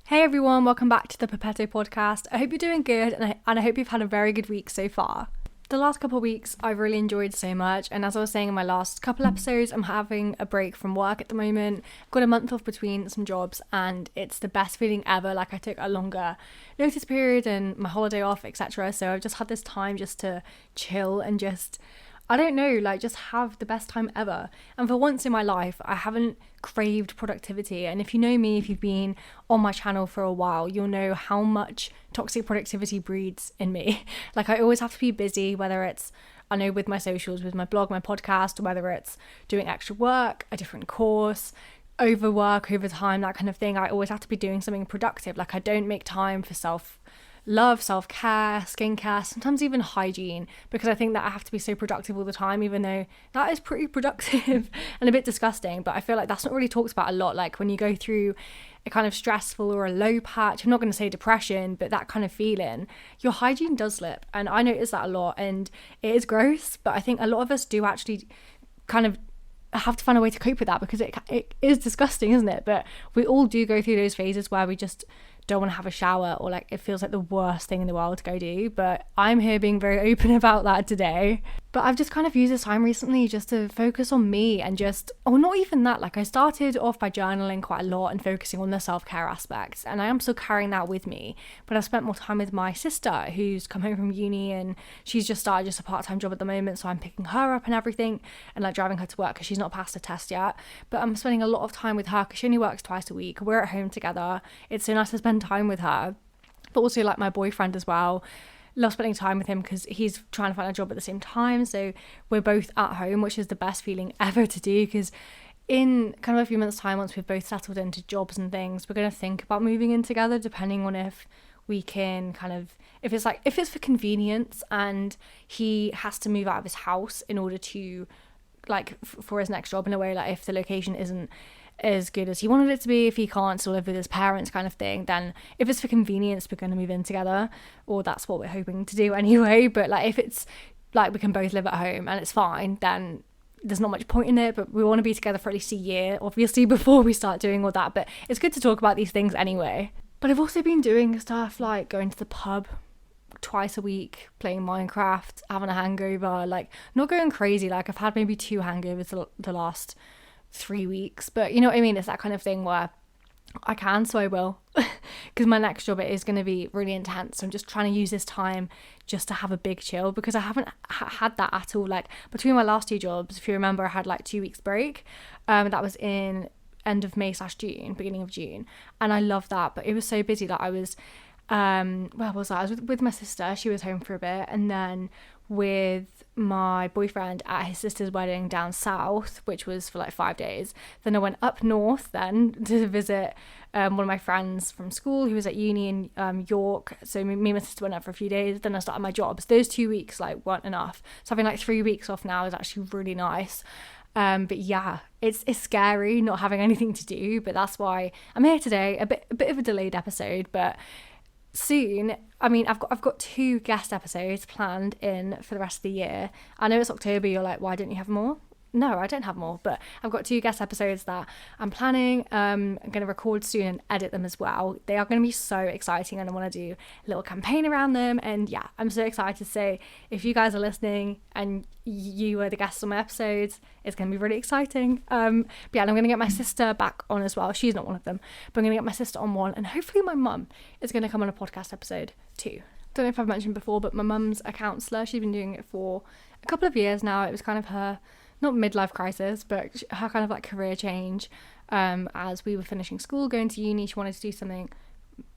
Hey everyone, welcome back to the Pepetto podcast. I hope you're doing good and I hope you've had a very good week so far. The last couple of weeks I've really enjoyed so much, and as I was saying in my last couple episodes, I'm having a break from work at the moment. I've got a month off between some jobs and it's the best feeling ever. Like I took a longer notice period and my holiday off, etc. So I've just had this time just to chill and just just have the best time ever. And for once in my life, I haven't craved productivity. And if you know me, if you've been on my channel for a while, you'll know how much toxic productivity breeds in me. Like I always have to be busy, whether it's, I know, with my socials, with my blog, my podcast, or whether it's doing extra work, a different course, overwork, overtime, that kind of thing. I always have to be doing something productive. Like I don't make time for self-love, self-care, skincare, sometimes even hygiene, because I think that I have to be so productive all the time, even though that is pretty productive and a bit disgusting. But I feel like that's not really talked about a lot. Like when you go through a kind of stressful or a low patch, I'm not going to say depression, but that kind of feeling, your hygiene does slip. And I notice that a lot, and it is gross, but I think a lot of us do actually kind of have to find a way to cope with that, because it is disgusting, isn't it? But we all do go through those phases where we just don't want to have a shower, or like it feels like the worst thing in the world to go do. But I'm here being very open about that today. But I've just kind of used this time recently just to focus on me and not even that, like I started off by journaling quite a lot and focusing on the self-care aspects, and I am still carrying that with me. But I've spent more time with my sister, who's come home from uni, and she's just started just a part-time job at the moment, so I'm picking her up and everything, and like driving her to work because she's not passed a test yet. But I'm spending a lot of time with her because she only works twice a week. We're at home together. It's so nice to spend time with her. But also like my boyfriend as well, love spending time with him because he's trying to find a job at the same time, so we're both at home, which is the best feeling ever to do. Because in kind of a few months' time, once we've both settled into jobs and things, we're going to think about moving in together, depending on if we can kind of, if it's for convenience and he has to move out of his house in order to for his next job, in a way, like if the location isn't as good as he wanted it to be, if he can't still live with his parents kind of thing, then if it's for convenience, we're going to move in together, or that's what we're hoping to do anyway. But like if it's like we can both live at home and it's fine, then there's not much point in it. But we want to be together for at least a year, obviously, before we start doing all that. But it's good to talk about these things anyway. But I've also been doing stuff like going to the pub twice a week, playing Minecraft, having a hangover, like not going crazy. Like I've had maybe 2 hangovers the last 3 weeks, but you know what I mean? It's that kind of thing where I can, so I will, because my next job, it is going to be really intense. So I'm just trying to use this time just to have a big chill, because I haven't had that at all. Like between my last 2 jobs, if you remember, I had like 2 weeks break. That was in end of May/June, beginning of June, and I love that. But it was so busy that I was where was I? I was with my sister. She was home for a bit, and then with my boyfriend at his sister's wedding down south, which was for like 5 days. Then I went up north then to visit one of my friends from school who was at uni in York. So me and my sister went up for a few days. Then I started my jobs. Those 2 weeks like weren't enough, so having like 3 weeks off now is actually really nice. But yeah, it's scary not having anything to do, but that's why I'm here today. A bit of a delayed episode, but soon. I mean, I've got 2 guest episodes planned in for the rest of the year. I know it's October, you're like, why don't you have more? No, I don't have more, but I've got 2 guest episodes that I'm planning. I'm going to record soon and edit them as well. They are going to be so exciting, and I want to do a little campaign around them. And yeah, I'm so excited to say, if you guys are listening and you are the guests on my episodes, it's going to be really exciting. But yeah, and I'm going to get my sister back on as well. She's not one of them, but I'm going to get my sister on one, and hopefully my mum is going to come on a podcast episode too. Don't know if I've mentioned before, but my mum's a counsellor. She's been doing it for a couple of years now. It was kind of her, not midlife crisis, but her kind of like career change. As we were finishing school, going to uni, she wanted to do something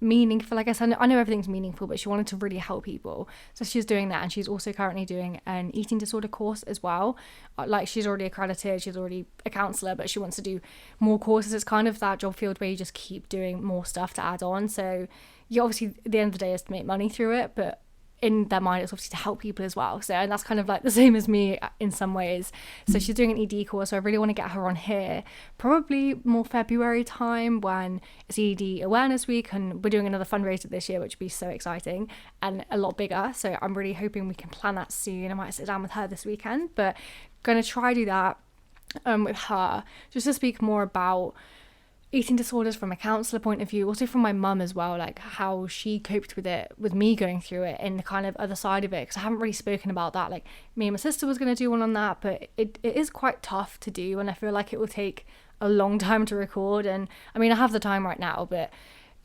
meaningful. I guess I know everything's meaningful, but she wanted to really help people. So she's doing that, and she's also currently doing an eating disorder course as well. Like she's already accredited, she's already a counsellor, but she wants to do more courses. It's kind of that job field where you just keep doing more stuff to add on. So you obviously, at the end of the day, is to make money through it, but in their mind it's obviously to help people as well. So, and that's kind of like the same as me in some ways. So she's doing an ED course, so I really want to get her on here probably more February time, when it's ED awareness week, and we're doing another fundraiser this year, which would be so exciting and a lot bigger. So I'm really hoping we can plan that soon. I might sit down with her this weekend, but going to try do that with her, just to speak more about eating disorders from a counsellor point of view, also from my mum as well, like how she coped with it, with me going through it, and the kind of other side of it, because I haven't really spoken about that. Like, me and my sister was going to do one on that, but it is quite tough to do, and I feel like it will take a long time to record. And I mean, I have the time right now, but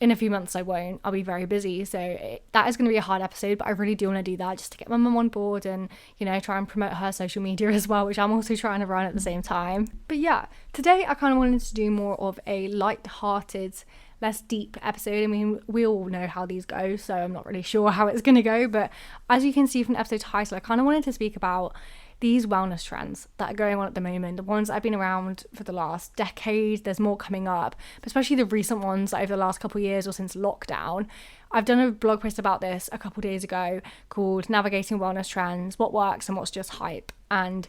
in a few months I won't. I'll be very busy, so that is going to be a hard episode, but I really do want to do that just to get my mum on board and, you know, try and promote her social media as well, which I'm also trying to run at the same time. But yeah, today I kind of wanted to do more of a light-hearted, less deep episode. I mean, we all know how these go, so I'm not really sure how it's going to go, but as you can see from the episode title, I kind of wanted to speak about these wellness trends that are going on at the moment, the ones that have been around for the last decade. There's more coming up, but especially the recent ones that over the last couple of years or since lockdown. I've done a blog post about this a couple of days ago called Navigating Wellness Trends, What Works and What's Just Hype. And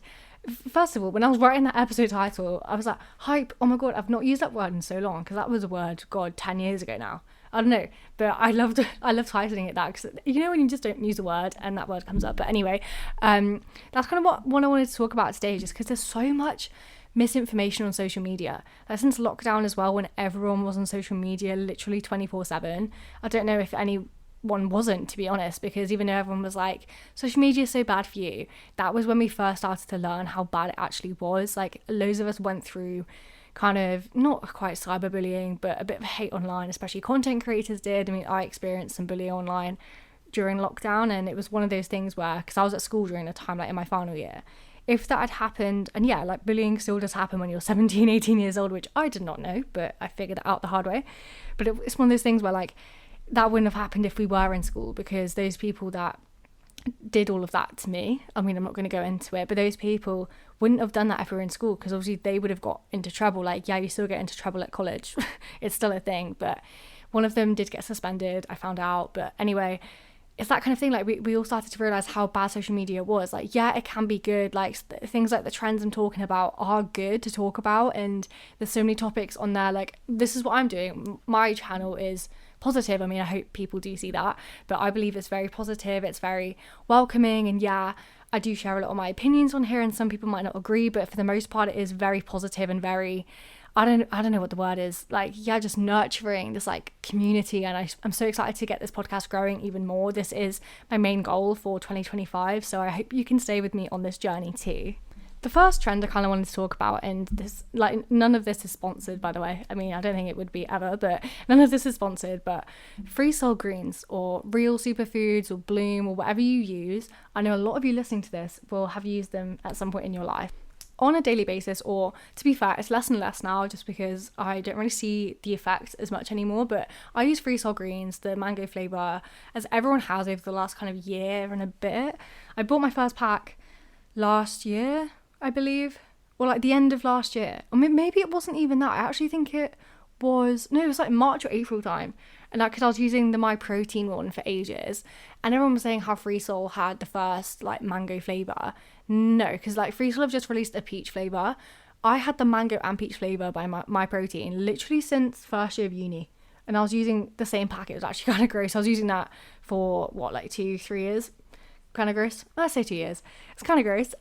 first of all, when I was writing that episode title, I was like, hype, oh my god, I've not used that word in so long, because that was a word, god, 10 years ago now. I don't know, but I love titling it that, because you know when you just don't use a word and that word comes up. But anyway, that's kind of what I wanted to talk about today, just because there's so much misinformation on social media. Like, since lockdown as well, when everyone was on social media literally 24/7, I don't know if anyone wasn't, to be honest, because even though everyone was like, social media is so bad for you, that was when we first started to learn how bad it actually was. Like, loads of us went through kind of, not quite cyberbullying, but a bit of hate online, especially content creators did. I mean, I experienced some bullying online during lockdown, and it was one of those things where, because I was at school during the time, like in my final year, if that had happened, and yeah, like bullying still does happen when you're 17, 18 years old, which I did not know, but I figured it out the hard way. But it's one of those things where, like, that wouldn't have happened if we were in school, because those people that did all of that to me, I mean, I'm not going to go into it, but those people wouldn't have done that if we were in school, because obviously they would have got into trouble. Like, yeah, you still get into trouble at college. It's still a thing, but one of them did get suspended, I found out. But anyway, it's that kind of thing. Like, we all started to realize how bad social media was. Like, yeah, it can be good. Like, things like the trends I'm talking about are good to talk about, and there's so many topics on there. Like, this is what I'm doing. My channel is positive. I mean, I hope people do see that, but I believe it's very positive, it's very welcoming, and yeah, I do share a lot of my opinions on here, and some people might not agree, but for the most part it is very positive and very, I don't know what the word is, like, yeah, just nurturing this like community. And I'm so excited to get this podcast growing even more. This is my main goal for 2025, so I hope you can stay with me on this journey too. The first trend I kind of wanted to talk about, and this, like, none of this is sponsored, by the way. I mean, I don't think it would be ever, but none of this is sponsored. But free soul greens, or real superfoods, or Bloom, or whatever you use, I know a lot of you listening to this will have used them at some point in your life on a daily basis, or to be fair, it's less and less now, just because I don't really see the effects as much anymore. But I use free soul greens, the mango flavour, as everyone has over the last kind of year and a bit. I bought my first pack last year, I believe, or like the end of last year, or maybe it wasn't even that. I actually think it was like March or April time, and that because I was using the My Protein one for ages, and everyone was saying how Free Soul had the first like mango flavour. No, because like Free Soul have just released a peach flavour. I had the mango and peach flavour by My Protein literally since first year of uni, and I was using the same pack. It was actually kind of gross. I was using that for what, like 2-3 years. Kind of gross. Let's say 2 years. It's kind of gross.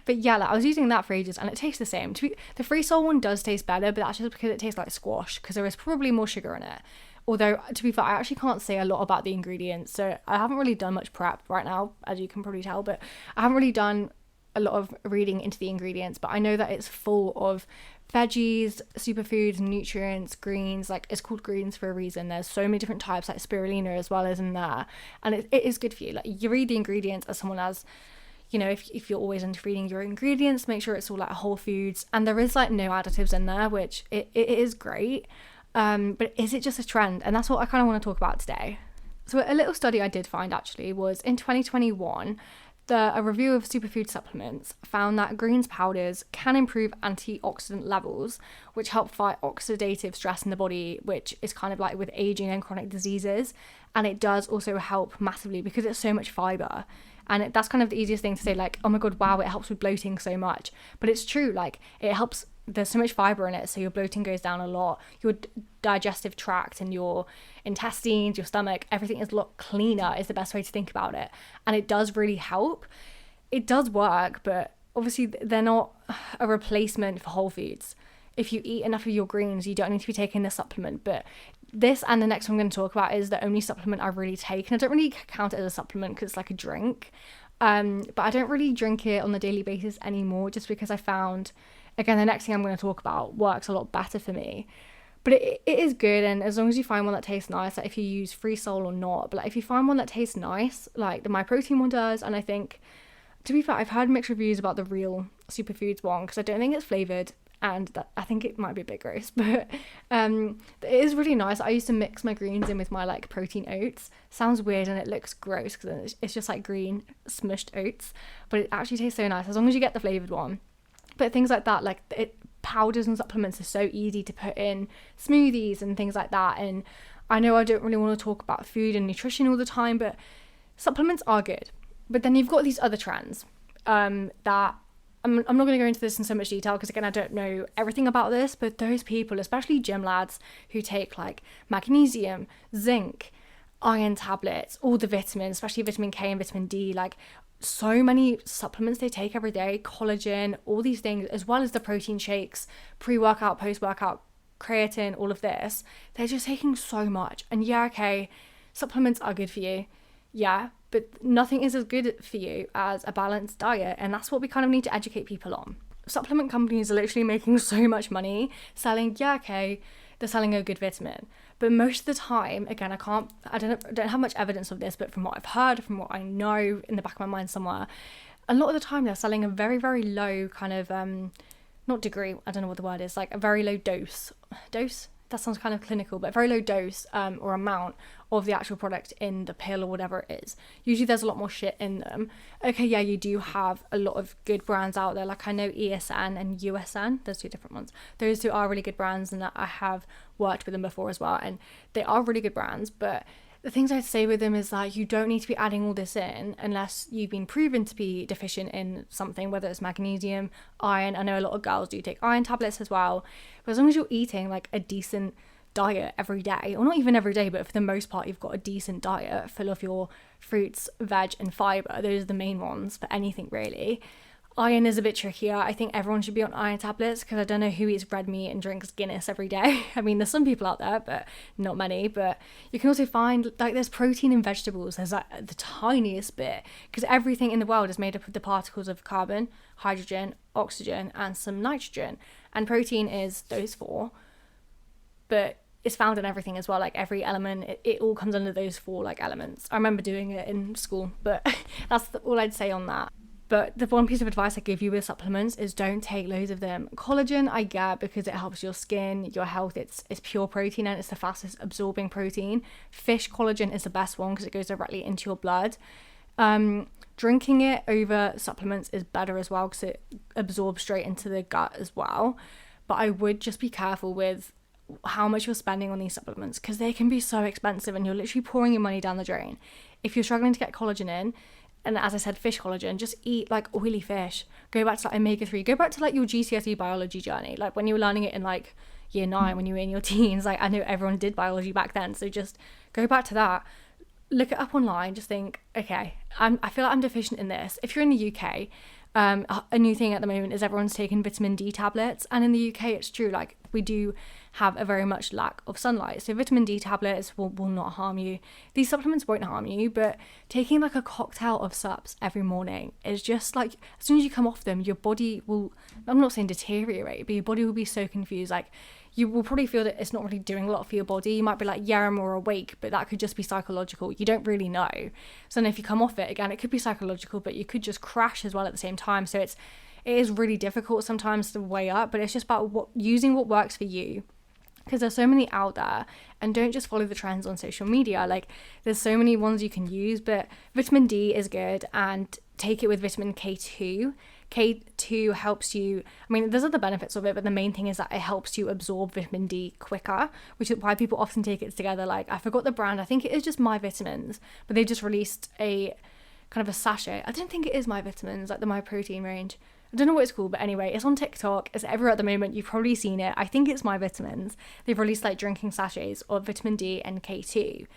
But yeah, like, I was using that for ages, and it tastes the same. The Free Soul one does taste better, but that's just because it tastes like squash, because there is probably more sugar in it. Although, to be fair, I actually can't say a lot about the ingredients, so I haven't really done much prep right now, as you can probably tell, but I haven't really done a lot of reading into the ingredients. But I know that it's full of veggies, superfoods, nutrients, greens. Like, it's called greens for a reason. There's so many different types, like spirulina as well as in there, and it is good for you. Like, you read the ingredients as someone as, you know, if you're always into reading your ingredients, make sure it's all like whole foods, and there is like no additives in there, which it is great. But is it just a trend? And that's what I kind of want to talk about today. So a little study I did find actually was in 2021, a review of superfood supplements found that greens powders can improve antioxidant levels, which help fight oxidative stress in the body, which is kind of like with aging and chronic diseases. And it does also help massively because it's so much fiber. And that's kind of the easiest thing to say, like, oh my god, wow, it helps with bloating so much. But it's true, like, it helps. There's so much fiber in it, so your bloating goes down a lot. Your digestive tract and your intestines, your stomach, everything is a lot cleaner, is the best way to think about it. And it does really help. It does work, but obviously they're not a replacement for whole foods. if you eat enough of your greens, you don't need to be taking this supplement. But this and the next one I'm going to talk about is the only supplement I really take, and I don't really count it as a supplement because it's like a drink. But I don't really drink it on a daily basis anymore, just because I found, again, the next thing I'm going to talk about works a lot better for me. But it is good, and as long as you find one that tastes nice, like if you use Free Soul or not, but like if you find one that tastes nice, like the My Protein one does, and I think, to be fair, I've heard mixed reviews about the real Superfoods one, because I don't think it's flavoured, and that I think it might be a bit gross, but it is really nice. I used to mix my greens in with my like protein oats. Sounds weird and it looks gross because it's just like green smushed oats, but it actually tastes so nice as long as you get the flavoured one. But things like that, like powders and supplements are so easy to put in smoothies and things like that. And I know I don't really want to talk about food and nutrition all the time, but supplements are good. But then you've got these other trends that I'm not going to go into this in so much detail because, again, I don't know everything about this, but those people, especially gym lads who take like magnesium, zinc, iron tablets, all the vitamins, especially vitamin K and vitamin D, like so many supplements they take every day, collagen, all these things, as well as the protein shakes, pre-workout, post-workout, creatine, all of this, they're just taking so much. And yeah, okay, supplements are good for you, yeah, but nothing is as good for you as a balanced diet, and that's what we kind of need to educate people on. Supplement companies are literally making so much money selling, yeah, okay, they're selling a good vitamin, but most of the time, again, I don't have much evidence of this, but from what I've heard, from what I know in the back of my mind somewhere, a lot of the time they're selling a very, very low kind of not degree, I don't know what the word is, like a very low dose, that sounds kind of clinical, but a very low dose or amount of the actual product in the pill or whatever it is. Usually there's a lot more shit in them. Okay, yeah, you do have a lot of good brands out there, like I know ESN and USN, there's two different ones. Those two are really good brands, and I have worked with them before as well, and they are really good brands. But the things I'd say with them is that you don't need to be adding all this in unless you've been proven to be deficient in something, whether it's magnesium, iron. I know a lot of girls do take iron tablets as well, but as long as you're eating like a decent diet every day, or not even every day, but for the most part you've got a decent diet full of your fruits, veg and fibre, those are the main ones for anything really. Iron is a bit trickier. I think everyone should be on iron tablets because I don't know who eats red meat and drinks Guinness every day. I mean, there's some people out there, but not many. But you can also find, like, there's protein in vegetables. There's like the tiniest bit, because everything in the world is made up of the particles of carbon, hydrogen, oxygen, and some nitrogen. And protein is those four, but it's found in everything as well. Like every element, it all comes under those four like elements. I remember doing it in school, but that's all I'd say on that. But the one piece of advice I give you with supplements is don't take loads of them. Collagen I get because it helps your skin, your health. It's pure protein and it's the fastest absorbing protein. Fish collagen is the best one because it goes directly into your blood. Drinking it over supplements is better as well because it absorbs straight into the gut as well. But I would just be careful with how much you're spending on these supplements because they can be so expensive and you're literally pouring your money down the drain. If you're struggling to get collagen in, and as I said, fish collagen, just eat like oily fish. Go back to like omega-3. Go back to like your GCSE biology journey. Like when you were learning it in like year 9, when you were in your teens. Like I know everyone did biology back then. So just go back to that. Look it up online. Just think, okay, I feel like I'm deficient in this. If you're in the UK, a new thing at the moment is everyone's taking vitamin D tablets. And in the UK, it's true. Like we do have a very much lack of sunlight, so vitamin D tablets will not harm you. These supplements won't harm you, but taking like a cocktail of supps every morning is just like, as soon as you come off them, your body will, I'm not saying deteriorate, but your body will be so confused. Like you will probably feel that it's not really doing a lot for your body. You might be like, yeah, I'm more awake, but that could just be psychological. You don't really know. So then if you come off it, again, it could be psychological, but you could just crash as well at the same time. So it is really difficult sometimes to weigh up, but it's just about using what works for you. Because there's so many out there, and don't just follow the trends on social media. Like there's so many ones you can use, but vitamin D is good, and take it with vitamin K2. K2 helps you, I mean, there's other benefits of it, but the main thing is that it helps you absorb vitamin D quicker, which is why people often take it together. Like I forgot the brand, I think it is just My Vitamins, but they just released a kind of a sachet. I don't think it is My Vitamins, like the My Protein range. I don't know what it's called, but anyway, it's on TikTok. It's everywhere at the moment. You've probably seen it. I think it's My Vitamins. They've released like drinking sachets of vitamin D and K2.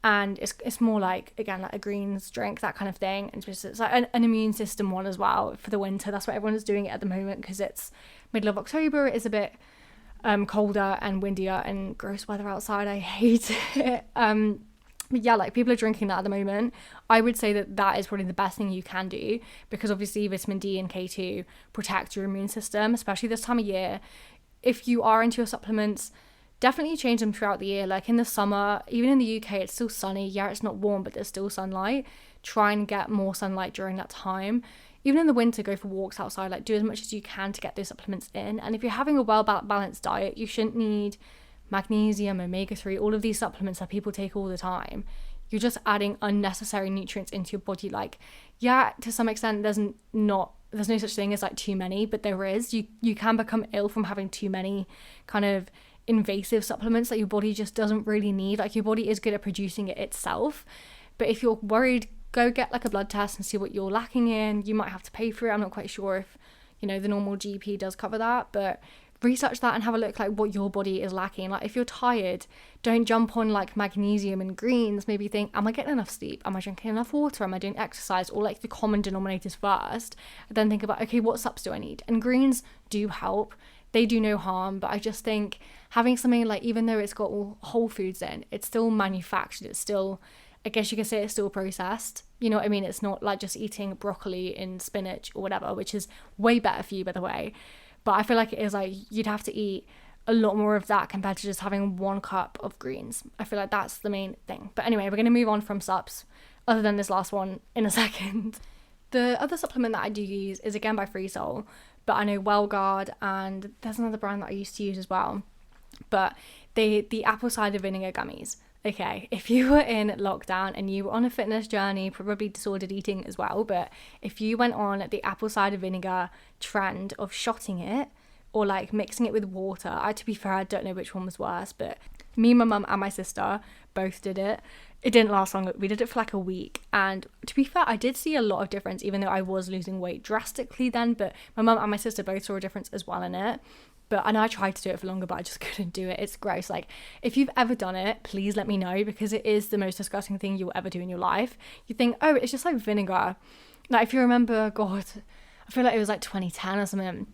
And it's more like, again, like a greens drink, that kind of thing. And it's like an immune system one as well for the winter. That's why everyone's doing it at the moment because it's middle of October. It is a bit colder and windier and gross weather outside. I hate it. But yeah, like people are drinking that at the moment. I would say that that is probably the best thing you can do, because obviously vitamin D and K2 protect your immune system, especially this time of year. If you are into your supplements, definitely change them throughout the year. Like in the summer, even in the UK, it's still sunny. Yeah, it's not warm, but there's still sunlight. Try and get more sunlight during that time. Even in the winter, go for walks outside. Like do as much as you can to get those supplements in. And if you're having a well-balanced diet, you shouldn't need magnesium, omega-3, all of these supplements that people take all the time. You're just adding unnecessary nutrients into your body. Like, yeah, to some extent, there's no such thing as like too many, but there is. You can become ill from having too many kind of invasive supplements that your body just doesn't really need. Like your body is good at producing it itself, but if you're worried, go get like a blood test and see what you're lacking in. You might have to pay for it. I'm not quite sure if, you know, the normal GP does cover that, but research that and have a look like what your body is lacking. Like if you're tired, don't jump on like magnesium and greens. Maybe think, am I getting enough sleep? Am I drinking enough water? Am I doing exercise? Or like the common denominators first, and then think about, okay, what supps do I need? And greens do help. They do no harm, but I just think having something like, even though it's got all whole foods in, it's still manufactured. It's still, I guess you could say it's still processed. You know what I mean? It's not like just eating broccoli and spinach or whatever, which is way better for you, by the way. But I feel like it is like you'd have to eat a lot more of that compared to just having 1 cup of greens. I feel like that's the main thing. But anyway, we're going to move on from supps, other than this last one, in a second. The other supplement that I do use is again by Freesoul, but I know WellGuard, and there's another brand that I used to use as well. But the apple cider vinegar gummies. Okay, if you were in lockdown and you were on a fitness journey, probably disordered eating as well, but if you went on the apple cider vinegar trend of shotting it or like mixing it with water, to be fair, I don't know which one was worse, but me, my mum and my sister both did it. It didn't last long. We did it for like a week, and to be fair, I did see a lot of difference, even though I was losing weight drastically then, but my mum and my sister both saw a difference as well in it. But I know I tried to do it for longer, but I just couldn't do it. It's gross. Like, if you've ever done it, please let me know, because it is the most disgusting thing you'll ever do in your life. You think, oh, it's just like vinegar. Like, if you remember, God, I feel like it was like 2010 or something,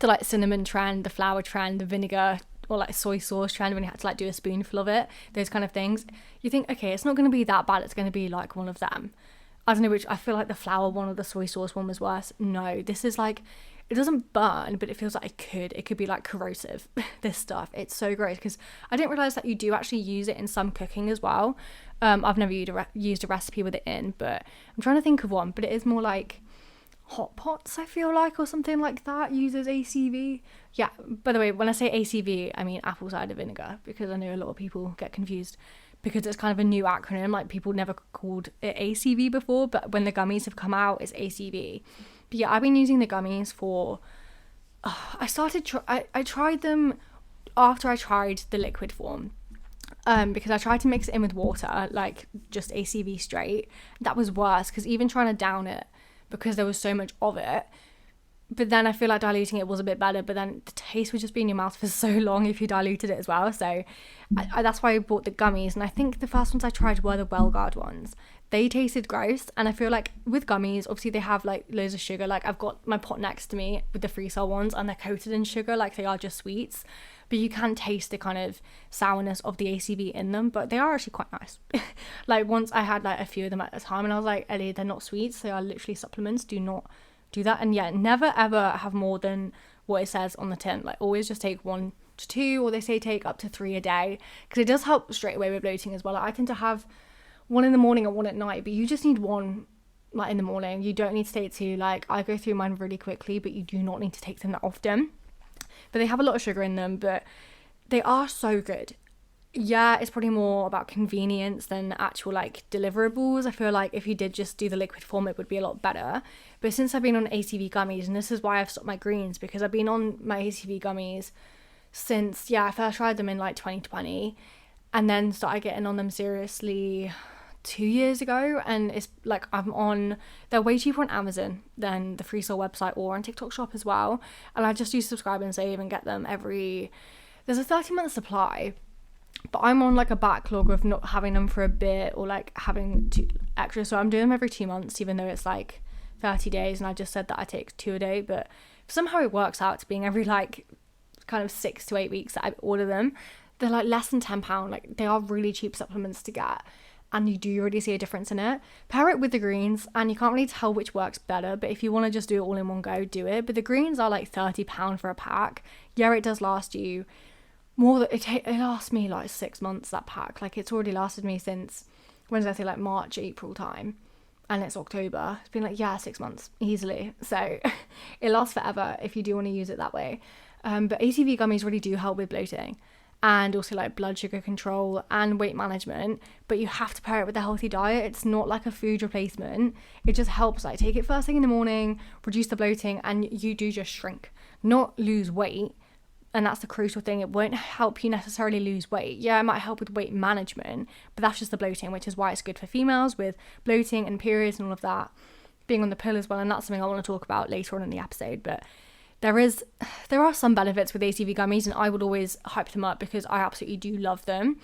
the like cinnamon trend, the flour trend, the vinegar or like soy sauce trend, when you had to like do a spoonful of it, those kind of things. You think, okay, it's not going to be that bad. It's going to be like one of them. I don't know which. I feel like the flour one or the soy sauce one was worse. No, this is like, it doesn't burn, but it feels like it could be like corrosive. This stuff, it's so gross, because I didn't realize that you do actually use it in some cooking as well. I've never used a recipe with it in, but I'm trying to think of one, but it is more like hot pots, I feel like, or something like that, uses ACV. Yeah, by the way, when I say ACV, I mean apple cider vinegar, because I know a lot of people get confused, because it's kind of a new acronym. Like, people never called it ACV before, but when the gummies have come out, it's ACV. But yeah, I've been using the gummies for, I tried them after I tried the liquid form, because I tried to mix it in with water, like just ACV straight. That was worse, because even trying to down it, because there was so much of it, but then I feel like diluting it was a bit better, but then the taste would just be in your mouth for so long if you diluted it as well. So that's why I bought the gummies, and I think the first ones I tried were the WellGuard ones. They tasted gross, and I feel like with gummies, obviously they have like loads of sugar. Like, I've got my pot next to me with the Freesoul ones, and they're coated in sugar, like they are just sweets, but you can taste the kind of sourness of the ACV in them, but they are actually quite nice. Like, once I had like a few of them at a time, and I was like, Ellie, they're not sweets, they are literally supplements, do not do that. And yeah, never ever have more than what it says on the tin. Like, always just take 1 to 2, or they say take up to 3 a day, because it does help straight away with bloating as well. Like, I tend to have 1 in the morning and 1 at night, but you just need 1 like in the morning. You don't need to take 2. Like, I go through mine really quickly, but you do not need to take them that often. But they have a lot of sugar in them, but they are so good. Yeah, it's probably more about convenience than actual like deliverables. I feel like if you did just do the liquid form, it would be a lot better. But since I've been on ACV gummies, and this is why I've stopped my greens, because I've been on my ACV gummies since, I first tried them in like 2020, and then started getting on them seriously 2 years ago. And it's like, they're way cheaper on Amazon than the Freesoul website, or on TikTok shop as well. And I just use subscribe and save and get them there's a 30-month supply. But I'm on like a backlog of not having them for a bit, or like having to extra, so I'm doing them every 2 months, even though it's like 30 days, and I just said that I take 2 a day, but somehow it works out to being every like kind of 6 to 8 weeks that I order them. They're like less than £10. Like, they are really cheap supplements to get, and you do really see a difference in it. Pair it with the greens, and you can't really tell which works better, but if you want to just do it all in one go, do it. But the greens are like £30 for a pack. Yeah, it does last you more than it lasts me like 6 months, that pack. Like, it's already lasted me since, when did I say, like March, April time, and it's October. It's been like, yeah, 6 months easily. So it lasts forever if you do want to use it that way. But ACV gummies really do help with bloating, and also like blood sugar control and weight management, but you have to pair it with a healthy diet. It's not like a food replacement. It just helps, like, take it first thing in the morning, reduce the bloating, and you do just shrink, not lose weight. And that's the crucial thing. It won't help you necessarily lose weight. Yeah, it might help with weight management, but that's just the bloating, which is why it's good for females with bloating and periods and all of that, being on the pill as well. And that's something I want to talk about later on in the episode. But there are some benefits with ACV gummies, and I would always hype them up because I absolutely do love them.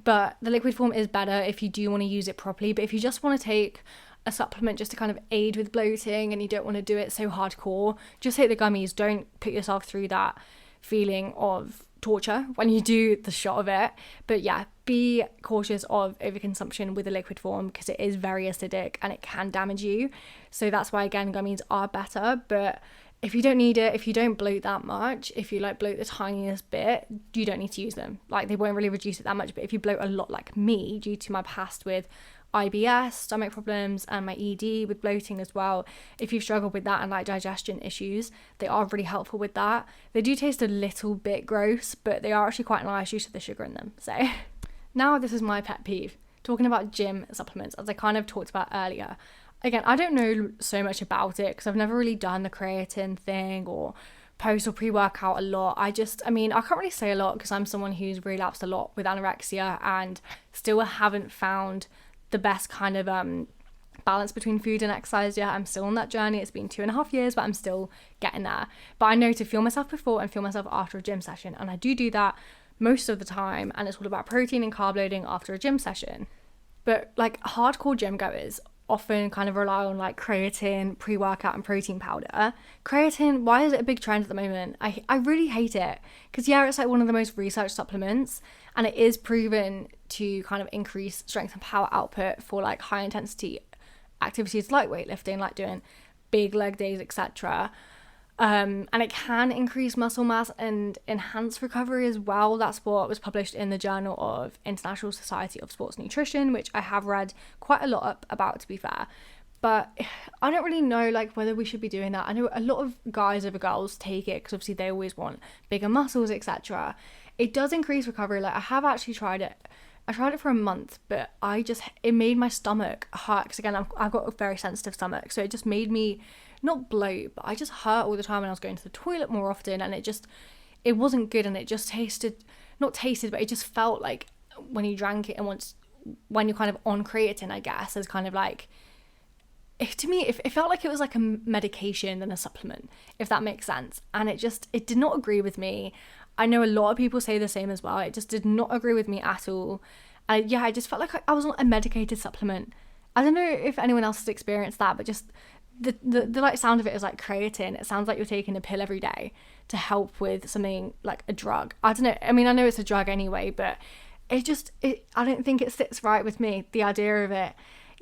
But the liquid form is better if you do want to use it properly. But if you just want to take a supplement just to kind of aid with bloating and you don't want to do it so hardcore, just take the gummies. Don't put yourself through that feeling of torture when you do the shot of it. But yeah, be cautious of overconsumption with the liquid form because it is very acidic and it can damage you. So that's why, again, gummies are better. But if you don't need it, if you don't bloat that much, if you like bloat the tiniest bit, you don't need to use them. Like, they won't really reduce it that much. But if you bloat a lot like me, due to my past with IBS, stomach problems, and my ED with bloating as well, if you've struggled with that and like digestion issues, they are really helpful with that. They do taste a little bit gross, but they are actually quite nice due to the sugar in them. So now this is my pet peeve, talking about gym supplements, as I kind of talked about earlier. Again, I don't know so much about it because I've never really done the creatine thing or post or pre-workout a lot. I can't really say a lot because I'm someone who's relapsed a lot with anorexia and still haven't found the best kind of balance between food and exercise yet. I'm still on that journey. It's been 2.5 years, but I'm still getting there. But I know to fuel myself before and fuel myself after a gym session, and I do that most of the time, and it's all about protein and carb loading after a gym session. But like, hardcore gym goers often kind of rely on like creatine, pre-workout, and protein powder. Creatine, why is it a big trend at the moment? I really hate it because, yeah, it's like one of the most researched supplements, and it is proven to kind of increase strength and power output for like high intensity activities like weightlifting, like doing big leg days, etc. And it can increase muscle mass and enhance recovery as well. That's what was published in the Journal of International Society of Sports Nutrition, which I have read quite a lot about, to be fair. But I don't really know like whether we should be doing that. I know a lot of guys over girls take it because obviously they always want bigger muscles, etc. It does increase recovery. Like, I have actually tried it. I tried it for a month, but it made my stomach hurt because, again, I've got a very sensitive stomach, so it just made me not bloat, but I just hurt all the time when I was going to the toilet more often, and it wasn't good, and it just but it just felt like when you drank it and when you're kind of on creatine, I guess, as kind of like, to me, it felt like it was like a medication than a supplement, if that makes sense, and it did not agree with me. I know a lot of people say the same as well. It just did not agree with me at all. I just felt like I was on a medicated supplement. I don't know if anyone else has experienced that, but just the like sound of it is like creatine. It sounds like you're taking a pill every day to help with something like a drug. I don't know. I mean, I know it's a drug anyway, but I don't think it sits right with me, the idea of it.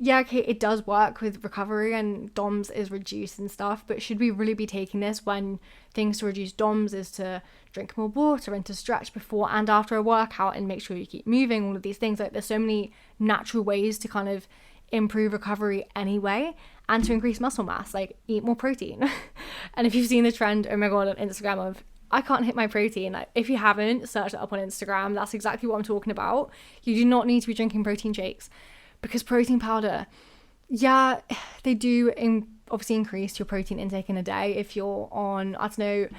Yeah, okay, it does work with recovery and DOMS is reduced and stuff, but should we really be taking this when things to reduce DOMS is to drink more water and to stretch before and after a workout and make sure you keep moving, all of these things? Like, there's so many natural ways to kind of improve recovery anyway and to increase muscle mass, like eat more protein. And if you've seen the trend, oh my god, on Instagram of I can't hit my protein, like, if you haven't, search it up on Instagram. That's exactly what I'm talking about. You do not need to be drinking protein shakes. Because protein powder, yeah, they do obviously increase your protein intake in a day. If you're on, I don't know,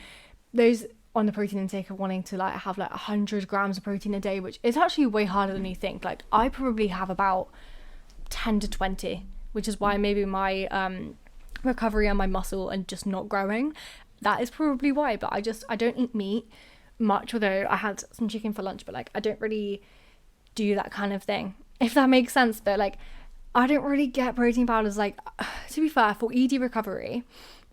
those on the protein intake are wanting to like have like 100 grams of protein a day, which is actually way harder than you think. Like, I probably have about 10 to 20, which is why maybe my recovery and my muscle are just not growing. That is probably why. But I don't eat meat much, although I had some chicken for lunch, but like, I don't really do that kind of thing, if that makes sense. But like, I don't really get protein powders. Like, to be fair, for ED recovery,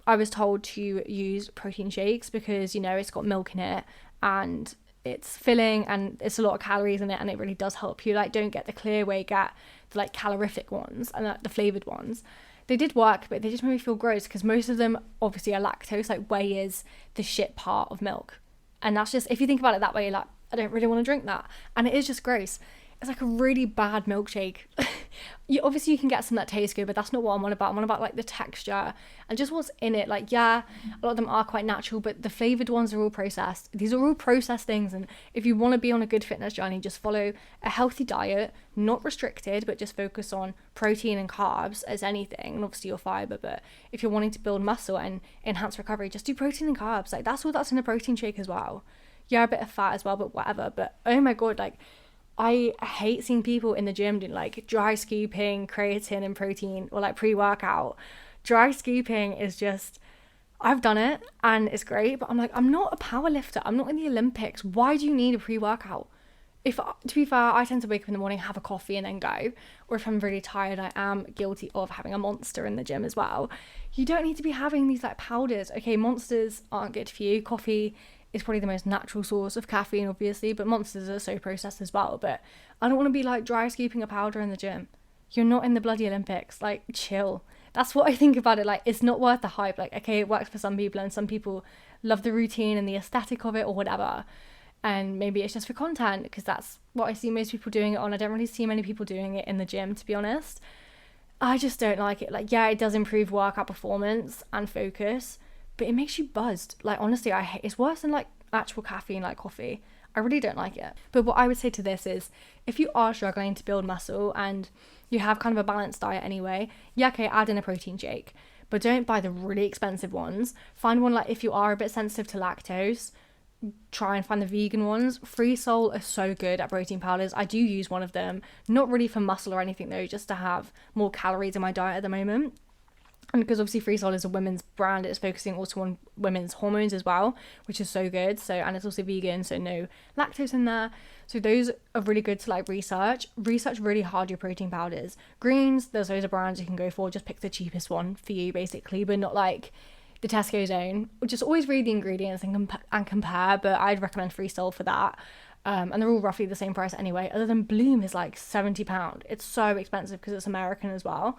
I was told to use protein shakes because, you know, it's got milk in it and it's filling and it's a lot of calories in it, and it really does help you. Like, don't get the clear whey, get the like calorific ones and the flavored ones. They did work, but they just made me feel gross because most of them obviously are lactose. Like, whey is the shit part of milk, and that's just, if you think about it that way, you're like, I don't really want to drink that, and it is just gross. It's like a really bad milkshake. Obviously you can get some that taste good, but that's not what I'm on about. I'm on about like the texture and just what's in it. Like, yeah, a lot of them are quite natural, but the flavored ones are all processed. These are all processed things, and if you want to be on a good fitness journey, just follow a healthy diet, not restricted, but just focus on protein and carbs as anything, and obviously your fiber. But if you're wanting to build muscle and enhance recovery, just do protein and carbs. Like, that's all that's in a protein shake as well. Yeah, a bit of fat as well, but whatever. But oh my god, like, I hate seeing people in the gym doing like dry scooping creatine and protein, or like pre-workout. Dry scooping is just, I've done it and it's great, but I'm like, I'm not a power lifter. I'm not in the Olympics. Why do you need a pre-workout? To be fair, I tend to wake up in the morning, have a coffee and then go. Or if I'm really tired, I am guilty of having a Monster in the gym as well. You don't need to be having these like powders. Okay, Monsters aren't good for you. Coffee is probably the most natural source of caffeine, obviously, but Monsters are so processed as well. But I don't want to be like dry scooping a powder in the gym. You're not in the bloody Olympics. Like, chill. That's what I think about it. Like, it's not worth the hype. Like, okay, it works for some people, and some people love the routine and the aesthetic of it or whatever, and maybe it's just for content, because that's what I see most people doing it on. I don't really see many people doing it in the gym, to be honest. I just don't like it. Like, yeah, it does improve workout performance and focus, but it makes you buzzed. Like, honestly, it's worse than like actual caffeine, like coffee. I really don't like it. But what I would say to this is, if you are struggling to build muscle and you have kind of a balanced diet anyway, yeah, okay, add in a protein shake, but don't buy the really expensive ones. Find one, like, if you are a bit sensitive to lactose, try and find the vegan ones. Free Soul are so good at protein powders. I do use one of them, not really for muscle or anything though, just to have more calories in my diet at the moment. And because obviously Free Soul is a women's brand, it's focusing also on women's hormones as well, which is so good. So, and it's also vegan, so no lactose in there. So those are really good to like research really hard your protein powders. Greens, there's loads of brands you can go for. Just pick the cheapest one for you basically, but not like the Tesco's own. Just always read the ingredients and compare, but I'd recommend Free Soul for that. And they're all roughly the same price anyway, other than Bloom is like £70. It's so expensive because it's American as well.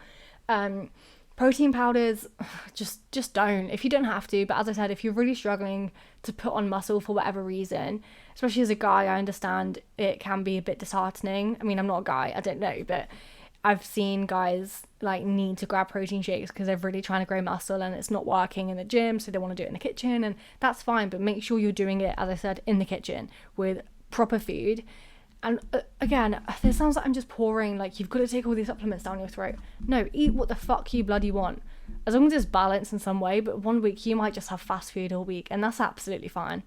Protein powders, just don't, if you don't have to. But as I said, if you're really struggling to put on muscle for whatever reason, especially as a guy, I understand it can be a bit disheartening. I mean, I'm not a guy, I don't know, but I've seen guys like need to grab protein shakes because they're really trying to grow muscle and it's not working in the gym, so they want to do it in the kitchen, and that's fine, but make sure you're doing it, as I said, in the kitchen with proper food. And again, this sounds like I'm just pouring, like, you've got to take all these supplements down your throat. No, eat what the fuck you bloody want. As long as it's balanced in some way, but one week you might just have fast food all week, and that's absolutely fine.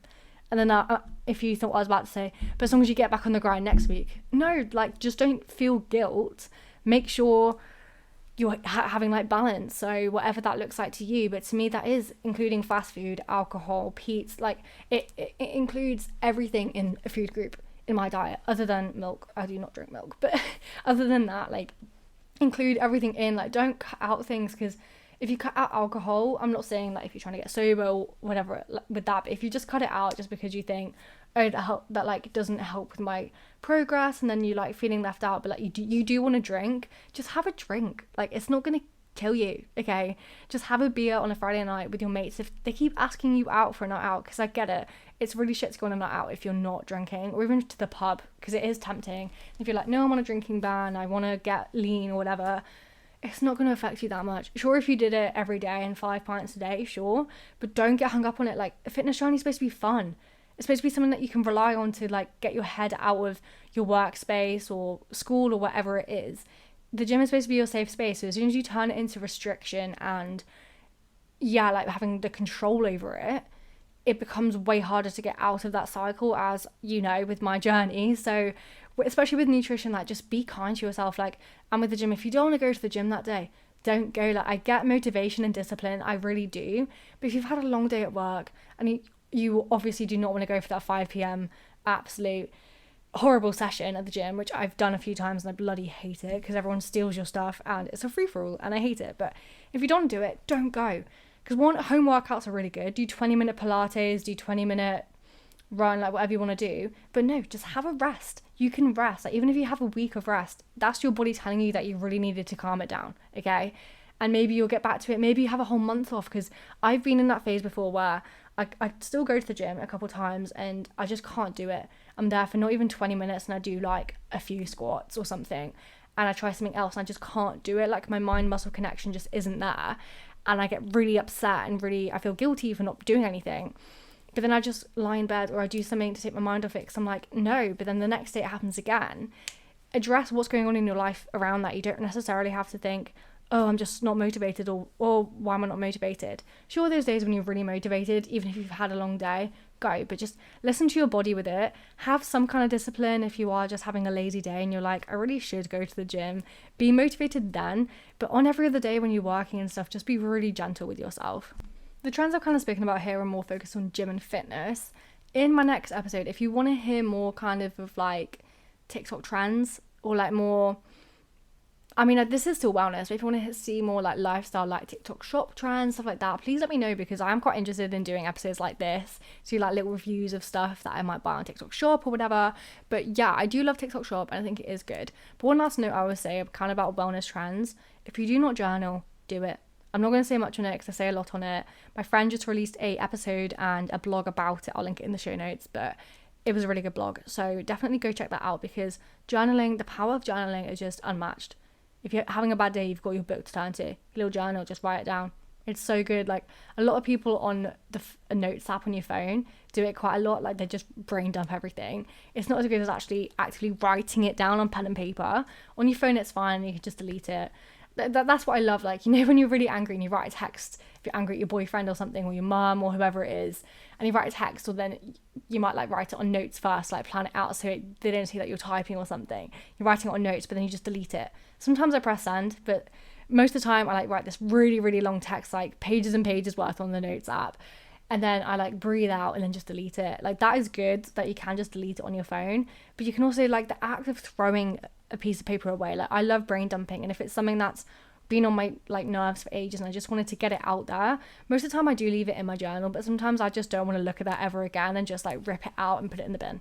And then if you thought what I was about to say, but as long as you get back on the grind next week. No, like, just don't feel guilt. Make sure you're having, like, balance. So whatever that looks like to you, but to me that is including fast food, alcohol, pizza, like, it includes everything in a food group. In my diet, other than milk. I do not drink milk, but other than that, like, include everything in. Like, don't cut out things, because if you cut out alcohol, I'm not saying like if you're trying to get sober or whatever with that, but if you just cut it out just because you think, oh, that like doesn't help with my progress, and then you like feeling left out, but like you do want to drink, just have a drink. Like, it's not gonna kill you, okay? Just have a beer on a Friday night with your mates if they keep asking you out for a night out, because I get it, it's really shit to go on a night out if you're not drinking, or even to the pub, because it is tempting. If you're like, no, I'm on a drinking ban, I want to get lean or whatever, it's not going to affect you that much. Sure, if you did it every day and 5 pints a day, sure, but don't get hung up on it. Like, a fitness journey is supposed to be fun. It's supposed to be something that you can rely on to like get your head out of your workspace or school or whatever it is. The gym is supposed to be your safe space, so as soon as you turn it into restriction and, yeah, like having the control over it, it becomes way harder to get out of that cycle, as you know, with my journey. So, especially with nutrition, like, just be kind to yourself. Like, and with the gym, if you don't want to go to the gym that day, don't go. Like, I get motivation and discipline, I really do, but if you've had a long day at work and you obviously do not want to go for that 5 p.m. absolute horrible session at the gym, which I've done a few times and I bloody hate it because everyone steals your stuff and it's a free-for-all and I hate it. But if you don't do it, don't go, because home workouts are really good. Do 20-minute Pilates, do 20-minute run, like whatever you want to do. But no, just have a rest. You can rest. Like even if you have a week of rest, that's your body telling you that you really needed to calm it down, okay? And maybe you'll get back to it. Maybe you have a whole month off, because I've been in that phase before where I still go to the gym a couple times and I just can't do it. I'm there for not even 20 minutes and I do like a few squats or something, and I try something else and I just can't do it. Like my mind muscle connection just isn't there, and I get really upset and I feel guilty for not doing anything. But then I just lie in bed or I do something to take my mind off it, because I'm like, no. But then the next day it happens again. Address what's going on in your life around that. You don't necessarily have to think, oh, I'm just not motivated, or why am I not motivated? Sure, there's days when you're really motivated, even if you've had a long day, go. But just listen to your body with it. Have some kind of discipline if you are just having a lazy day and you're like, I really should go to the gym. Be motivated then. But on every other day when you're working and stuff, just be really gentle with yourself. The trends I've kind of spoken about here are more focused on gym and fitness. In my next episode, if you want to hear more kind of like TikTok trends, or like more, I mean, this is still wellness, but if you want to see more like lifestyle, like TikTok shop trends, stuff like that, please let me know, because I am quite interested in doing episodes like this, do like little reviews of stuff that I might buy on TikTok shop or whatever. But yeah, I do love TikTok shop and I think it is good. But one last note I would say kind of about wellness trends: if you do not journal, do it. I'm not going to say much on it because I say a lot on it. My friend just released a episode and a blog about it. I'll link it in the show notes, but it was a really good blog. So definitely go check that out, because journaling, the power of journaling is just unmatched. If you're having a bad day, you've got your book to turn to, your little journal, just write it down. It's so good. Like a lot of people on the notes app on your phone do it quite a lot. Like they just brain dump everything. It's not as good as actually actively writing it down on pen and paper. On your phone, it's fine. You can just delete it. That's what I love. Like, you know, when you're really angry and you write a text, if you're angry at your boyfriend or something, or your mum or whoever it is, and you write a text, or then you might like write it on notes first, like plan it out so they don't see that you're typing or something. You're writing it on notes, but then you just delete it. Sometimes I press send, but most of the time I like write this really, really long text, like pages and pages worth on the notes app. And then I like breathe out and then just delete it. Like that is good that you can just delete it on your phone. But you can also, like, the act of throwing a piece of paper away. Like I love brain dumping. And if it's something that's been on my like nerves for ages and I just wanted to get it out there, most of the time I do leave it in my journal. But sometimes I just don't want to look at that ever again and just like rip it out and put it in the bin.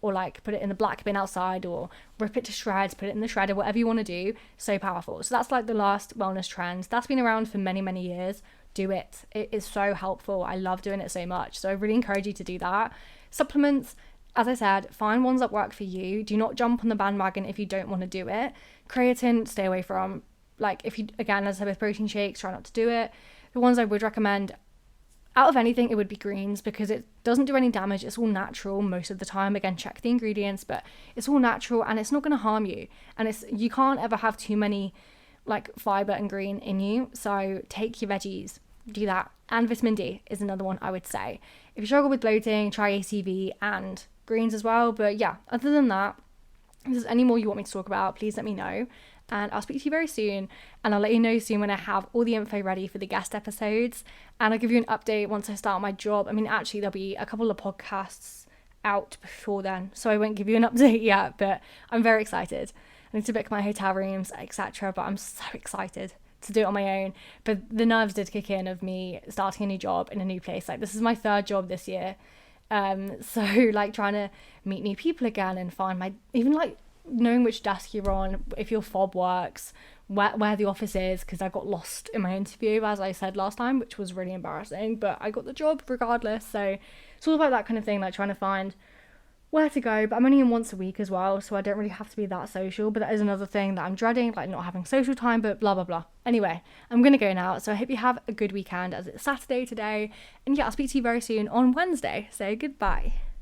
Or like put it in the black bin outside, or rip it to shreds, put it in the shredder, whatever you want to do. So powerful. So that's like the last wellness trend. That's been around for many, many years. Do it. It is so helpful. I love doing it so much. So I really encourage you to do that. Supplements, as I said, find ones that work for you. Do not jump on the bandwagon if you don't want to do it. Creatine, stay away from. Like if you, again, as I said with protein shakes, try not to do it. The ones I would recommend, out of anything, it would be greens, because it doesn't do any damage. It's all natural most of the time. Again, check the ingredients, but it's all natural and it's not going to harm you. And you can't ever have too many like fiber and green in you. So take your veggies, do that. And vitamin D is another one I would say. If you struggle with bloating, try ACV and greens as well. But yeah, other than that, if there's any more you want me to talk about, please let me know. And I'll speak to you very soon, and I'll let you know soon when I have all the info ready for the guest episodes, and I'll give you an update once I start my job. I mean, actually there'll be a couple of podcasts out before then, so I won't give you an update yet, but I'm very excited. I need to book my hotel rooms, etc., but I'm so excited to do it on my own. But the nerves did kick in of me starting a new job in a new place. Like this is my third job this year, so like trying to meet new people again and find my, even like knowing which desk you're on, if your fob works, where the office is, because I got lost in my interview, as I said last time, which was really embarrassing, but I got the job regardless. So it's all about that kind of thing, like trying to find where to go. But I'm only in once a week as well, so I don't really have to be that social. But that is another thing that I'm dreading, like not having social time, but blah blah blah. Anyway, I'm gonna go now, so I hope you have a good weekend, as it's Saturday today, and yeah, I'll speak to you very soon on Wednesday. So goodbye.